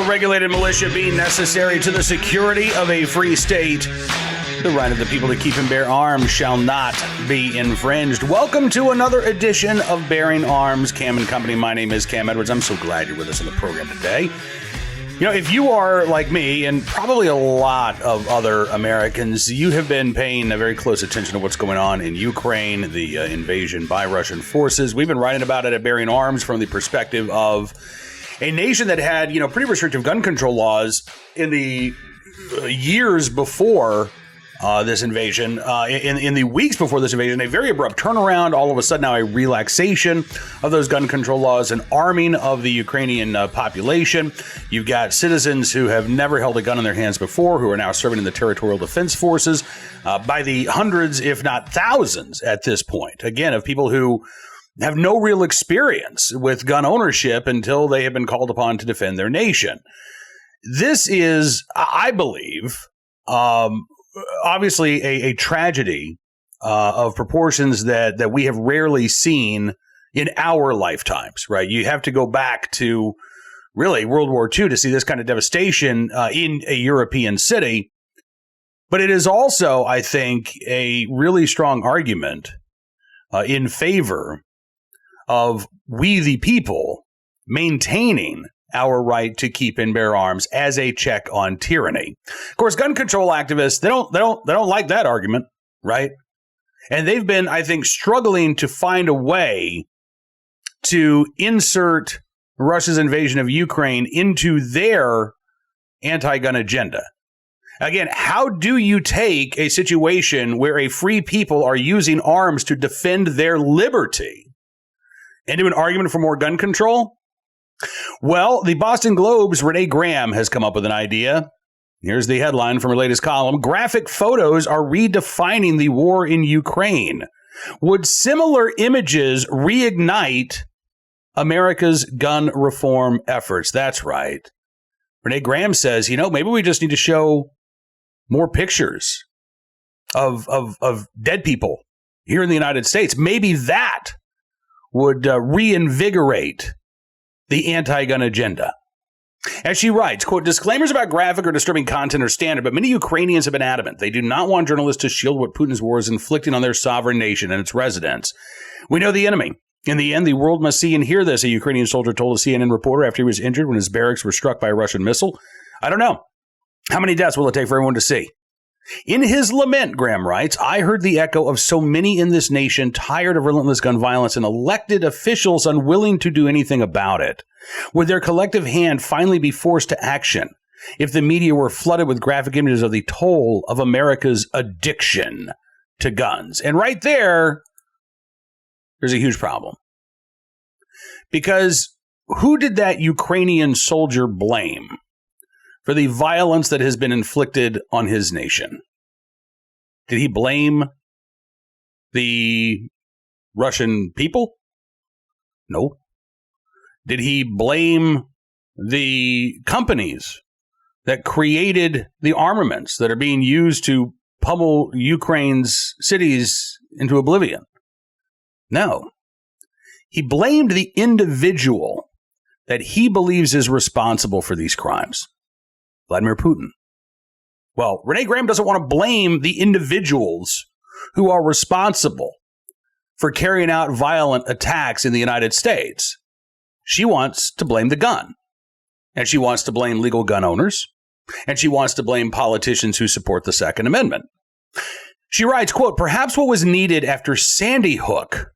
well-regulated militia being necessary to the security of a free state, the right of the people to keep and bear arms shall not be infringed. Welcome to another edition of Bearing Arms, Cam and Company. My name is Cam Edwards. I'm so glad you're with us on the program today. You know, if you are like me, and probably a lot of other Americans, you have been paying a very close attention to what's going on in Ukraine, the invasion by Russian forces. We've been writing about it at Bearing Arms from the perspective of a nation that had, pretty restrictive gun control laws in the years before this invasion, in the weeks before this invasion, a very abrupt turnaround, all of a sudden now a relaxation of those gun control laws, an arming of the Ukrainian population. You've got citizens who have never held a gun in their hands before, who are now serving in the territorial defense forces by the hundreds, if not thousands at this point. Again, of people who have no real experience with gun ownership until they have been called upon to defend their nation. This is, I believe, obviously a tragedy of proportions that we have rarely seen in our lifetimes, right? You have to go back to really World War II to see this kind of devastation in a European city. But it is also, I think, a really strong argument in favor of we the people maintaining our right to keep and bear arms as a check on tyranny. Of course, gun control activists, they don't like that argument, right? And they've been, I think, struggling to find a way to insert Russia's invasion of Ukraine into their anti-gun agenda. Again, how do you take a situation where a free people are using arms to defend their liberty into an argument for more gun control? Well, the Boston Globe's Renee Graham has come up with an idea. Here's the headline from her latest column. Graphic photos are redefining the war in Ukraine. Would similar images reignite America's gun reform efforts? That's right. Renee Graham says, maybe we just need to show more pictures of dead people here in the United States. Maybe that would reinvigorate the anti-gun agenda. As she writes, quote, disclaimers about graphic or disturbing content are standard, but many Ukrainians have been adamant. They do not want journalists to shield what Putin's war is inflicting on their sovereign nation and its residents. We know the enemy. In the end, the world must see and hear this, a Ukrainian soldier told a CNN reporter after he was injured when his barracks were struck by a Russian missile. I don't know. How many deaths will it take for everyone to see? In his lament, Graham writes, I heard the echo of so many in this nation tired of relentless gun violence and elected officials unwilling to do anything about it. Would their collective hand finally be forced to action if the media were flooded with graphic images of the toll of America's addiction to guns? And right there's a huge problem. Because who did that Ukrainian soldier blame for the violence that has been inflicted on his nation? Did he blame the Russian people? No. Did he blame the companies that created the armaments that are being used to pummel Ukraine's cities into oblivion? No. He blamed the individual that he believes is responsible for these crimes. Vladimir Putin. Well, Renee Graham doesn't want to blame the individuals who are responsible for carrying out violent attacks in the United States. She wants to blame the gun. And she wants to blame legal gun owners. And she wants to blame politicians who support the Second Amendment. She writes, quote, perhaps what was needed after Sandy Hook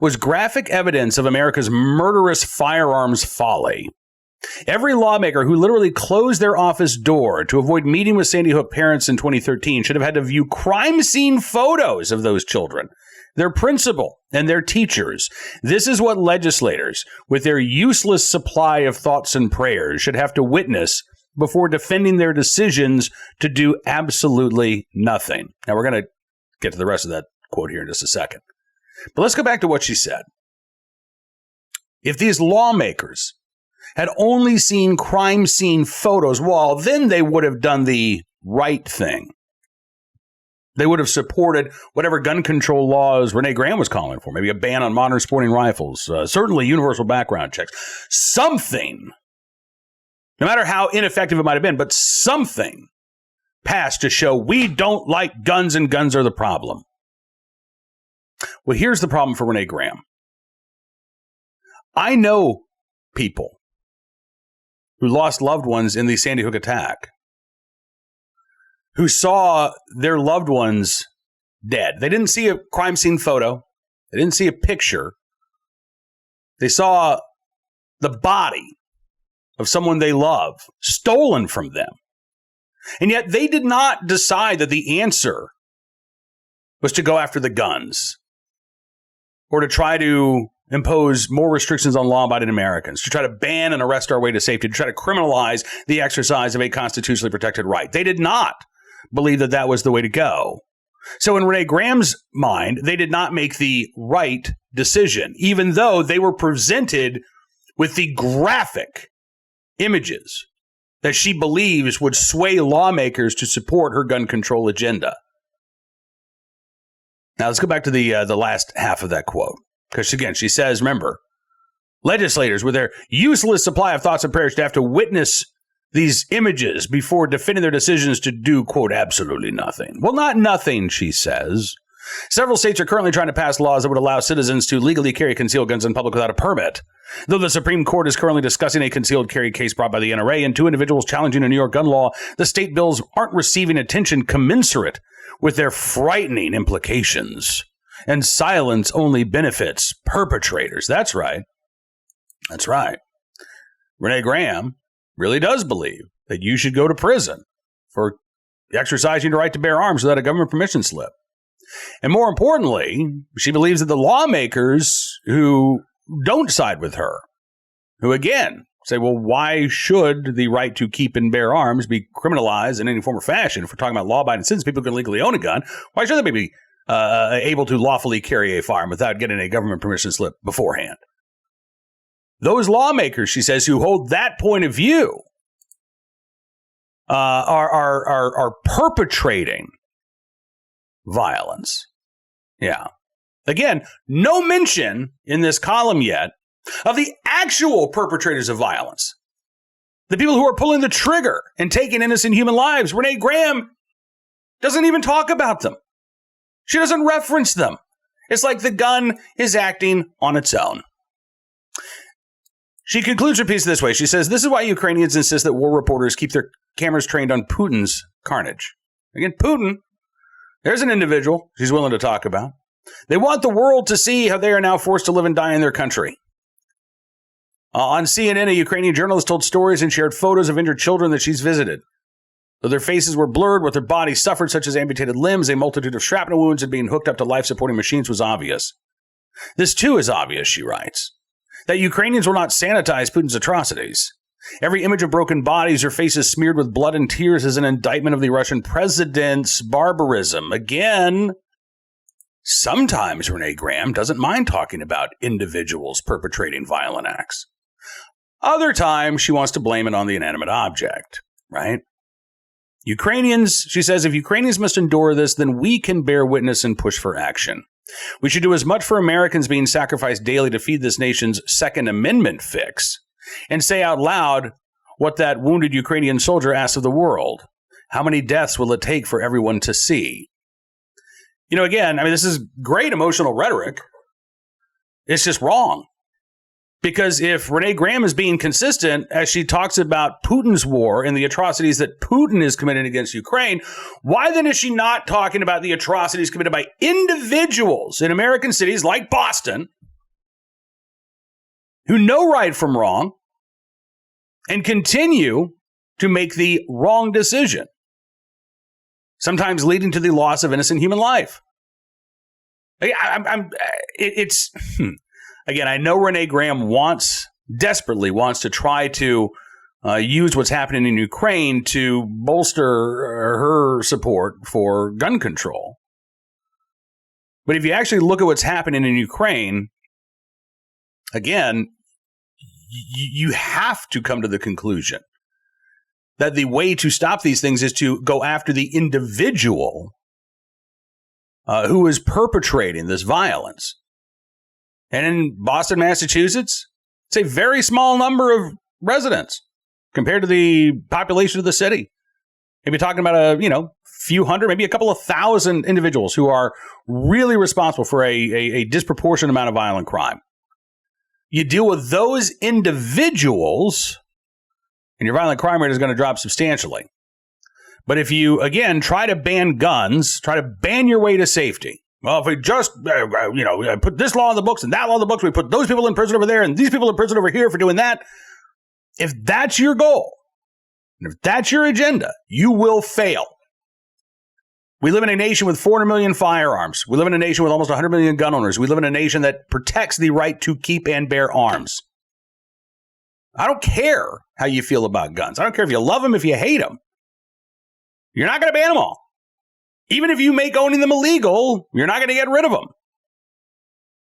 was graphic evidence of America's murderous firearms folly. Every lawmaker who literally closed their office door to avoid meeting with Sandy Hook parents in 2013 should have had to view crime scene photos of those children, their principal, and their teachers. This is what legislators, with their useless supply of thoughts and prayers, should have to witness before defending their decisions to do absolutely nothing. Now, we're going to get to the rest of that quote here in just a second. But let's go back to what she said. If these lawmakers had only seen crime scene photos, well, then they would have done the right thing. They would have supported whatever gun control laws Renee Graham was calling for, maybe a ban on modern sporting rifles, certainly universal background checks, something no matter how ineffective it might have been, but something passed to show we don't like guns and guns are the problem. Well, here's the problem for Renee Graham. I know people who lost loved ones in the Sandy Hook attack, who saw their loved ones dead. They didn't see a crime scene photo. They didn't see a picture. They saw the body of someone they love stolen from them. And yet they did not decide that the answer was to go after the guns or to try to impose more restrictions on law-abiding Americans, to try to ban and arrest our way to safety, to try to criminalize the exercise of a constitutionally protected right. They did not believe that that was the way to go. So in Renee Graham's mind, they did not make the right decision, even though they were presented with the graphic images that she believes would sway lawmakers to support her gun control agenda. Now, let's go back to the last half of that quote. Because, again, she says, remember, legislators with their useless supply of thoughts and prayers to have to witness these images before defending their decisions to do, quote, absolutely nothing. Well, not nothing, she says. Several states are currently trying to pass laws that would allow citizens to legally carry concealed guns in public without a permit. Though the Supreme Court is currently discussing a concealed carry case brought by the NRA and 2 individuals challenging a New York gun law, the state bills aren't receiving attention commensurate with their frightening implications. And silence only benefits perpetrators. That's right. That's right. Renee Graham really does believe that you should go to prison for exercising your right to bear arms without a government permission slip. And more importantly, she believes that the lawmakers who don't side with her, who again say, well, why should the right to keep and bear arms be criminalized in any form or fashion? If we're talking about law-abiding citizens, people can legally own a gun. Why should they be able to lawfully carry a firearm without getting a government permission slip beforehand? Those lawmakers, she says, who hold that point of view are perpetrating violence. Yeah. Again, no mention in this column yet of the actual perpetrators of violence. The people who are pulling the trigger and taking innocent human lives. Renee Graham doesn't even talk about them. She doesn't reference them. It's like the gun is acting on its own. She concludes her piece this way. She says, this is why Ukrainians insist that war reporters keep their cameras trained on Putin's carnage. Again, Putin, there's an individual she's willing to talk about. They want the world to see how they are now forced to live and die in their country. On CNN, a Ukrainian journalist told stories and shared photos of injured children that she's visited. Though their faces were blurred, what their bodies suffered, such as amputated limbs, a multitude of shrapnel wounds, and being hooked up to life-supporting machines was obvious. This, too, is obvious, she writes, that Ukrainians will not sanitize Putin's atrocities. Every image of broken bodies or faces smeared with blood and tears is an indictment of the Russian president's barbarism. Again, sometimes Renee Graham doesn't mind talking about individuals perpetrating violent acts. Other times, she wants to blame it on the inanimate object, right? Ukrainians, she says, if Ukrainians must endure this, then we can bear witness and push for action. We should do as much for Americans being sacrificed daily to feed this nation's Second Amendment fix and say out loud what that wounded Ukrainian soldier asked of the world. How many deaths will it take for everyone to see? You know, again, I mean, this is great emotional rhetoric. It's just wrong. Because if Renee Graham is being consistent as she talks about Putin's war and the atrocities that Putin is committing against Ukraine, why then is she not talking about the atrocities committed by individuals in American cities like Boston who know right from wrong and continue to make the wrong decision, sometimes leading to the loss of innocent human life? Again, I know Renee Graham desperately wants to try to use what's happening in Ukraine to bolster her support for gun control. But if you actually look at what's happening in Ukraine, again, you have to come to the conclusion that the way to stop these things is to go after the individual who is perpetrating this violence. And in Boston, Massachusetts, it's a very small number of residents. compared to the population of the city. Maybe talking about a few hundred, maybe a couple of thousand individuals who are really responsible for a disproportionate amount of violent crime. You deal with those individuals, and your violent crime rate is going to drop substantially. But if you, again, try to ban guns, try to ban your way to safety. Well, if we just, put this law in the books and that law in the books, we put those people in prison over there and these people in prison over here for doing that. If that's your goal, and if that's your agenda, you will fail. We live in a nation with 400 million firearms. We live in a nation with almost 100 million gun owners. We live in a nation that protects the right to keep and bear arms. I don't care how you feel about guns. I don't care if you love them, if you hate them. You're not going to ban them all. Even if you make owning them illegal, you're not going to get rid of them.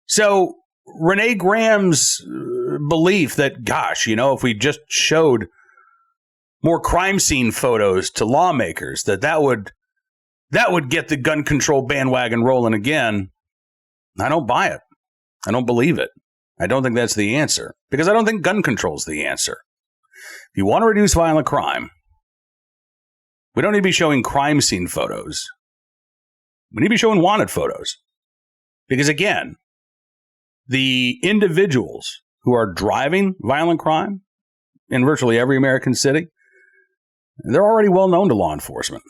So Renee Graham's belief that, gosh, if we just showed more crime scene photos to lawmakers, that would get the gun control bandwagon rolling again, I don't buy it. I don't believe it. I don't think that's the answer, because I don't think gun control is the answer. If you want to reduce violent crime, we don't need to be showing crime scene photos. We need to be showing wanted photos. Because again, the individuals who are driving violent crime in virtually every American city, they're already well known to law enforcement.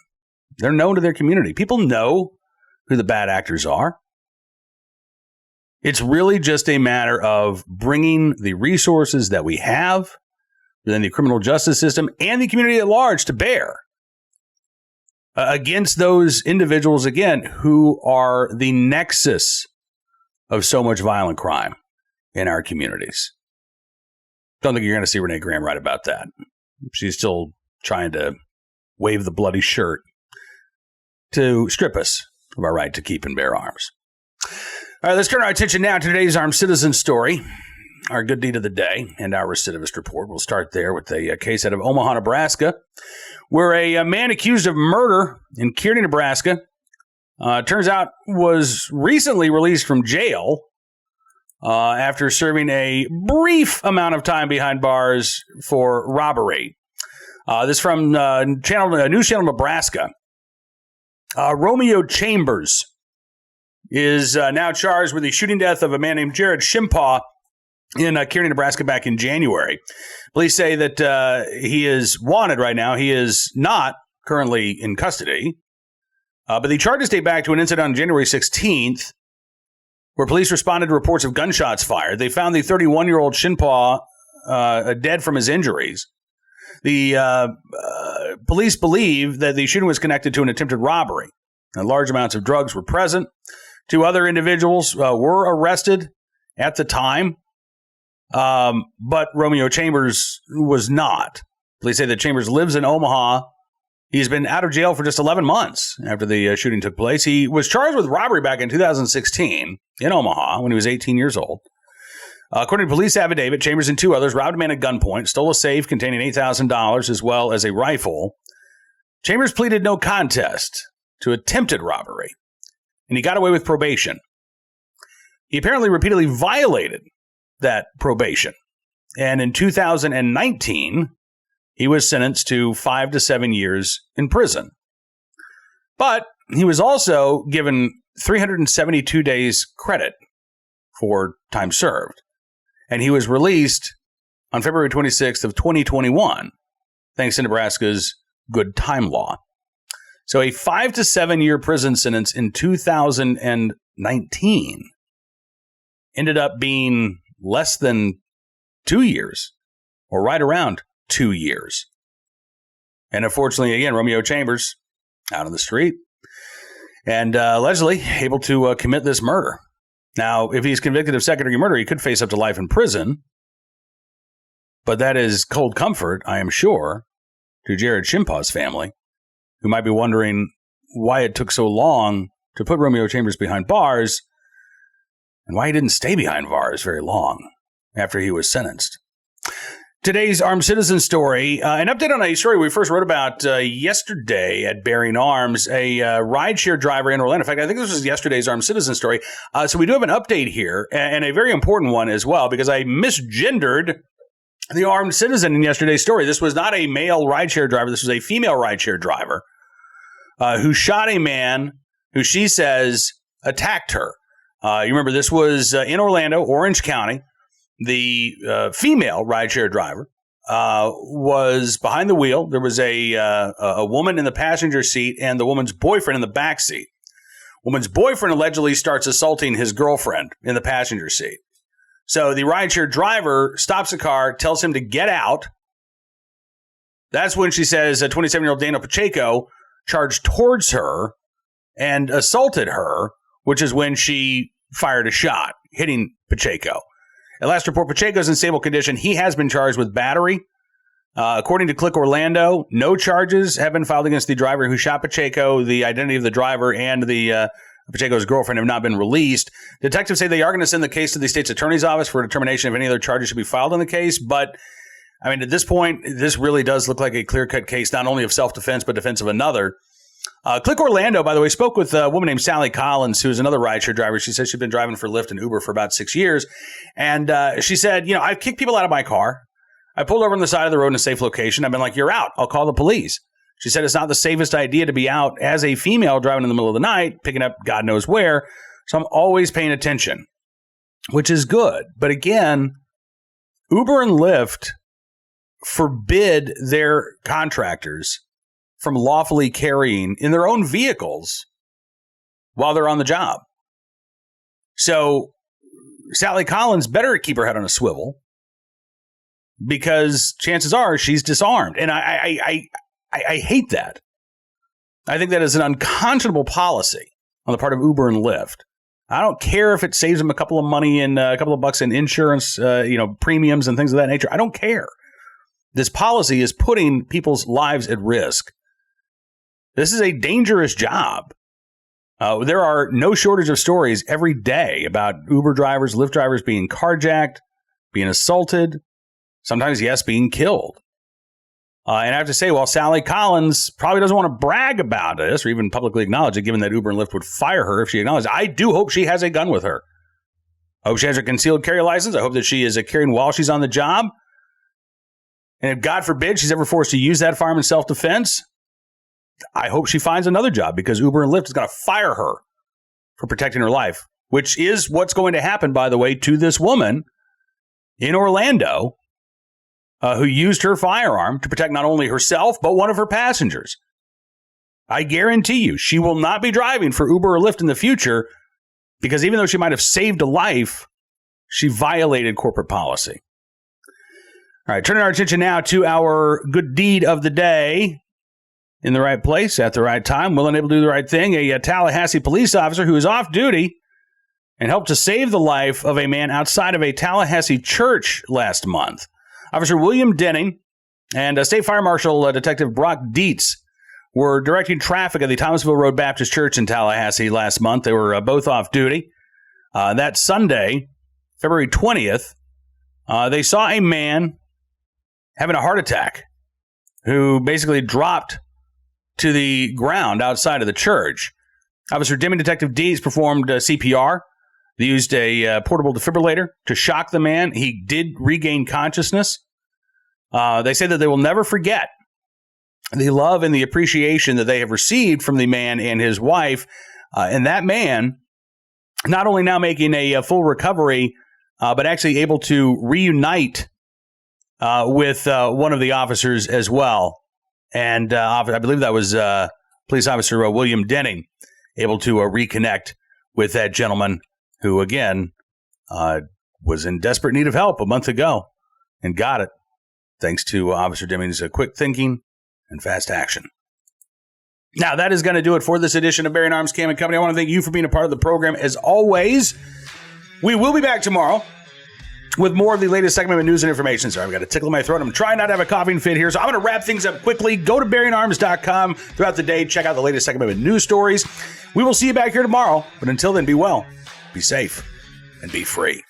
They're known to their community. People know who the bad actors are. It's really just a matter of bringing the resources that we have within the criminal justice system and the community at large to bear against those individuals, again, who are the nexus of so much violent crime in our communities. Don't think you're going to see Renee Graham right about that. She's still trying to wave the bloody shirt to strip us of our right to keep and bear arms. All right, let's turn our attention now to today's armed citizen story, our good deed of the day, and our recidivist report. We'll start there with a case out of Omaha, Nebraska, where a man accused of murder in Kearney, Nebraska, turns out was recently released from jail after serving a brief amount of time behind bars for robbery. This from News Channel Nebraska. Romeo Chambers is now charged with the shooting death of a man named Jared Shimpaw in Kearney, Nebraska back in January. Police say that he is wanted right now. He is not currently in custody. But the charges date back to an incident on January 16th where police responded to reports of gunshots fired. They found the 31-year-old Shimpaw dead from his injuries. The police believe that the shooting was connected to an attempted robbery. And large amounts of drugs were present. 2 other individuals were arrested at the time, but Romeo Chambers was not. Police say that Chambers lives in Omaha. He's been out of jail for just 11 months after the shooting took place. He was charged with robbery back in 2016 in Omaha when he was 18 years old. According to police affidavit, Chambers and 2 others robbed a man at gunpoint, stole a safe containing $8,000 as well as a rifle. Chambers pleaded no contest to attempted robbery, and he got away with probation. He apparently repeatedly violated that probation, and in 2019, he was sentenced to 5 to 7 years in prison. But he was also given 372 days credit for time served, and he was released on February 26th of 2021, thanks to Nebraska's good time law. So a 5 to 7 year prison sentence in 2019 ended up being less than 2 years, or right around 2 years. And unfortunately, again, Romeo Chambers out on the street and allegedly able to commit this murder. Now, if he's convicted of second-degree murder, he could face up to life in prison. But that is cold comfort, I am sure, to Jared Shimpaw's family, who might be wondering why it took so long to put Romeo Chambers behind bars and why he didn't stay behind bars very long after he was sentenced. Today's armed citizen story, an update on a story we first wrote about yesterday at Bearing Arms, a rideshare driver in Orlando. In fact, I think this was yesterday's armed citizen story. So we do have an update here, and a very important one as well, because I misgendered the armed citizen in yesterday's story. This was not a male rideshare driver. This was a female rideshare driver who shot a man who she says attacked her. You remember this was in Orlando, Orange County. The female rideshare driver was behind the wheel. There was a woman in the passenger seat and the woman's boyfriend in the back seat. Woman's boyfriend allegedly starts assaulting his girlfriend in the passenger seat. So the rideshare driver stops the car, tells him to get out. That's when she says 27-year-old Daniel Pacheco charged towards her and assaulted her, which is when she fired a shot, hitting Pacheco. At last report, Pacheco's in stable condition. He has been charged with battery. According to Click Orlando, no charges have been filed against the driver who shot Pacheco. The identity of the driver and the Pacheco's girlfriend have not been released. Detectives say they are going to send the case to the state's attorney's office for a determination if any other charges should be filed on the case. But, I mean, at this point, this really does look like a clear-cut case, not only of self-defense, but defense of another. Click Orlando, by the way, spoke with a woman named Sally Collins, who is another rideshare driver. She says she's been driving for Lyft and Uber for about 6 years. And she said, I've kicked people out of my car. I pulled over on the side of the road in a safe location. I've been like, you're out. I'll call the police. She said it's not the safest idea to be out as a female driving in the middle of the night, picking up God knows where. So I'm always paying attention, which is good. But again, Uber and Lyft forbid their contractors from lawfully carrying in their own vehicles while they're on the job. So Sally Collins better keep her head on a swivel because chances are she's disarmed. And I hate that. I think that is an unconscionable policy on the part of Uber and Lyft. I don't care if it saves them a couple of money and a couple of bucks in insurance, premiums and things of that nature. I don't care. This policy is putting people's lives at risk. This is a dangerous job. There are no shortage of stories every day about Uber drivers, Lyft drivers being carjacked, being assaulted, sometimes, yes, being killed. And I have to say, while Sally Collins probably doesn't want to brag about this or even publicly acknowledge it, given that Uber and Lyft would fire her if she acknowledged it, I do hope she has a gun with her. I hope she has a concealed carry license. I hope that she is carrying while she's on the job. And if, God forbid, she's ever forced to use that firearm in self-defense, I hope she finds another job because Uber and Lyft is going to fire her for protecting her life, which is what's going to happen, by the way, to this woman in Orlando who used her firearm to protect not only herself, but one of her passengers. I guarantee you she will not be driving for Uber or Lyft in the future because even though she might have saved a life, she violated corporate policy. All right, turning our attention now to our good deed of the day. In the right place, at the right time, willing and able to do the right thing. A Tallahassee police officer who is off duty and helped to save the life of a man outside of a Tallahassee church last month. Officer William Denning and State Fire Marshal Detective Brock Dietz were directing traffic at the Thomasville Road Baptist Church in Tallahassee last month. They were both off duty. That Sunday, February 20th, they saw a man having a heart attack who basically dropped to the ground outside of the church. Officer Deming Detective Dees performed CPR. They used a portable defibrillator to shock the man. He did regain consciousness. They say that they will never forget the love and the appreciation that they have received from the man and his wife. And that man, not only now making a full recovery, but actually able to reunite with one of the officers as well. And I believe that was police officer William Denning able to reconnect with that gentleman who, again, was in desperate need of help a month ago and got it thanks to Officer Deming's quick thinking and fast action. Now, that is going to do it for this edition of Bearing Arms Cam and Company. I want to thank you for being a part of the program. As always, we will be back tomorrow with more of the latest segment of news and information. Sorry, I've got a tickle in my throat. I'm trying not to have a coughing fit here, so I'm going to wrap things up quickly. Go to bearingarms.com throughout the day. Check out the latest segment of news stories. We will see you back here tomorrow, but until then, be well, be safe, and be free.